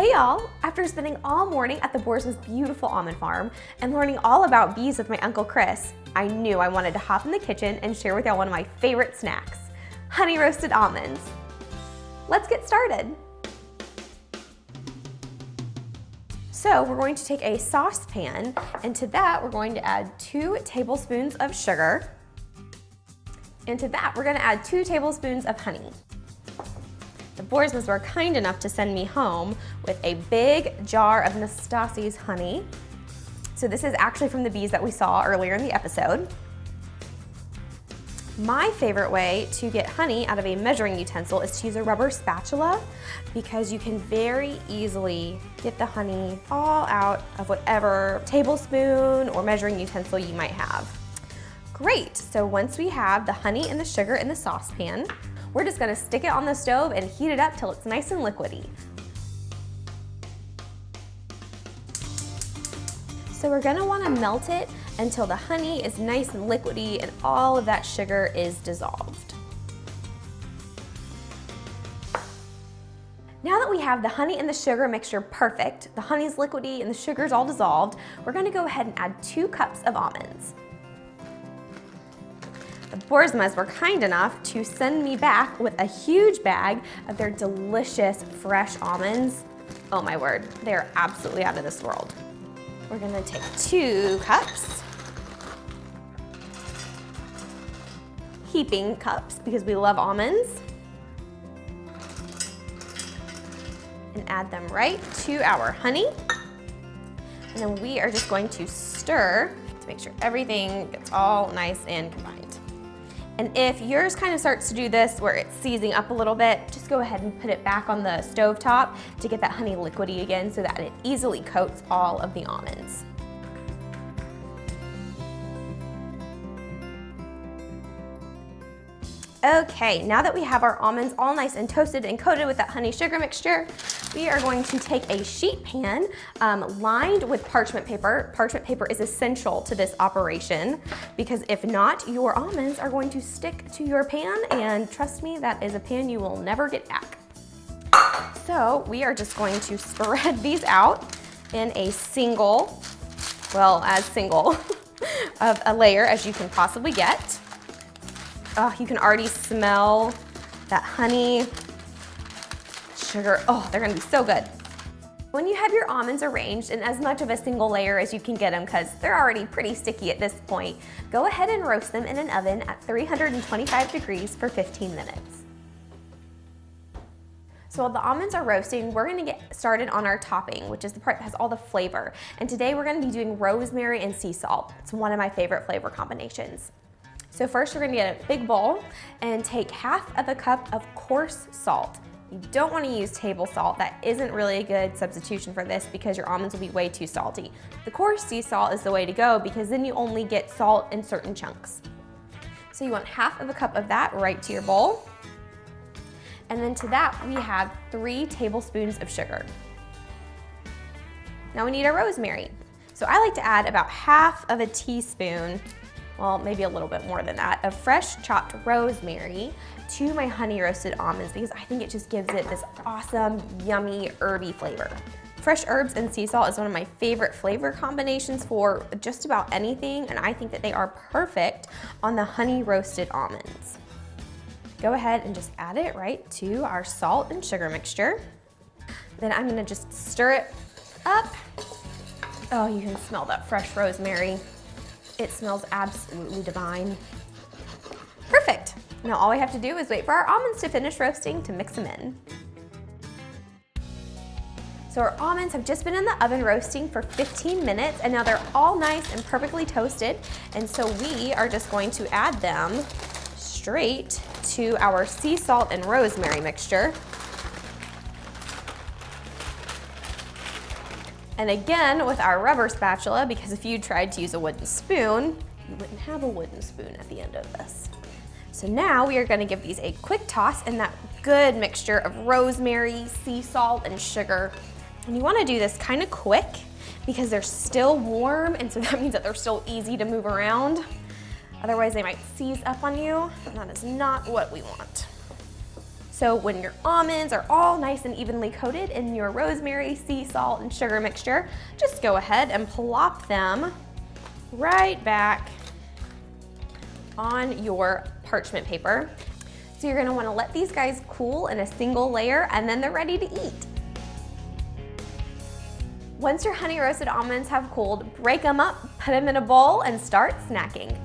Hey y'all! After spending all morning at the Boersma's beautiful almond farm and learning all about bees with my Uncle Chris, I knew I wanted to hop in the kitchen and share with y'all one of my favorite snacks, honey roasted almonds. Let's get started. So we're going to take a saucepan, and to that we're going to add 2 tablespoons of sugar. And to that we're going to add 2 tablespoons of honey. The Boersmas were kind enough to send me home with a big jar of Nastasi's honey. So this is actually from the bees that we saw earlier in the episode. My favorite way to get honey out of a measuring utensil is to use a rubber spatula, because you can very easily get the honey all out of whatever tablespoon or measuring utensil you might have. Great, so once we have the honey and the sugar in the saucepan, we're just gonna stick it on the stove and heat it up till it's nice and liquidy. So we're gonna wanna melt it until the honey is nice and liquidy and all of that sugar is dissolved. Now that we have the honey and the sugar mixture perfect, the honey's liquidy and the sugar's all dissolved, we're gonna go ahead and add 2 cups of almonds. The Boersmas were kind enough to send me back with a huge bag of their delicious fresh almonds. Oh my word, they're absolutely out of this world. We're gonna take 2 cups, heaping cups because we love almonds, and add them right to our honey. And then we are just going to stir to make sure everything gets all nice and combined. And if yours kind of starts to do this where it's seizing up a little bit, just go ahead and put it back on the stove top to get that honey liquidy again so that it easily coats all of the almonds. Okay, now that we have our almonds all nice and toasted and coated with that honey sugar mixture, we are going to take a sheet pan lined with parchment paper. Parchment paper is essential to this operation because if not, your almonds are going to stick to your pan, and trust me, that is a pan you will never get back. So we are just going to spread these out in a single, well, as single of a layer as you can possibly get. Oh, you can already smell that honey, sugar. Oh, they're gonna be so good. When you have your almonds arranged in as much of a single layer as you can get them, because they're already pretty sticky at this point, go ahead and roast them in an oven at 325 degrees for 15 minutes. So while the almonds are roasting, we're gonna get started on our topping, which is the part that has all the flavor. And today we're gonna be doing rosemary and sea salt. It's one of my favorite flavor combinations. So first we're gonna get a big bowl and take ½ of a cup of coarse salt. You don't wanna use table salt. That isn't really a good substitution for this because your almonds will be way too salty. The coarse sea salt is the way to go because then you only get salt in certain chunks. So you want ½ of a cup of that right to your bowl. And then to that we have 3 tablespoons of sugar. Now we need our rosemary. So I like to add about ½ of a teaspoon, well, maybe a little bit more than that, of fresh chopped rosemary to my honey roasted almonds because I think it just gives it this awesome, yummy, herby flavor. Fresh herbs and sea salt is one of my favorite flavor combinations for just about anything, and I think that they are perfect on the honey roasted almonds. Go ahead and just add it right to our salt and sugar mixture. Then I'm gonna just stir it up. Oh, you can smell that fresh rosemary. It smells absolutely divine. Perfect. Now all we have to do is wait for our almonds to finish roasting to mix them in. So our almonds have just been in the oven roasting for 15 minutes and now they're all nice and perfectly toasted. And so we are just going to add them straight to our sea salt and rosemary mixture. And again, with our rubber spatula, because if you tried to use a wooden spoon, you wouldn't have a wooden spoon at the end of this. So now we are gonna give these a quick toss in that good mixture of rosemary, sea salt, and sugar. And you wanna do this kind of quick because they're still warm, and so that means that they're still easy to move around. Otherwise they might seize up on you, and that is not what we want. So when your almonds are all nice and evenly coated in your rosemary, sea salt, and sugar mixture, just go ahead and plop them right back on your parchment paper. So you're gonna wanna let these guys cool in a single layer, and then they're ready to eat. Once your honey roasted almonds have cooled, break them up, put them in a bowl, and start snacking.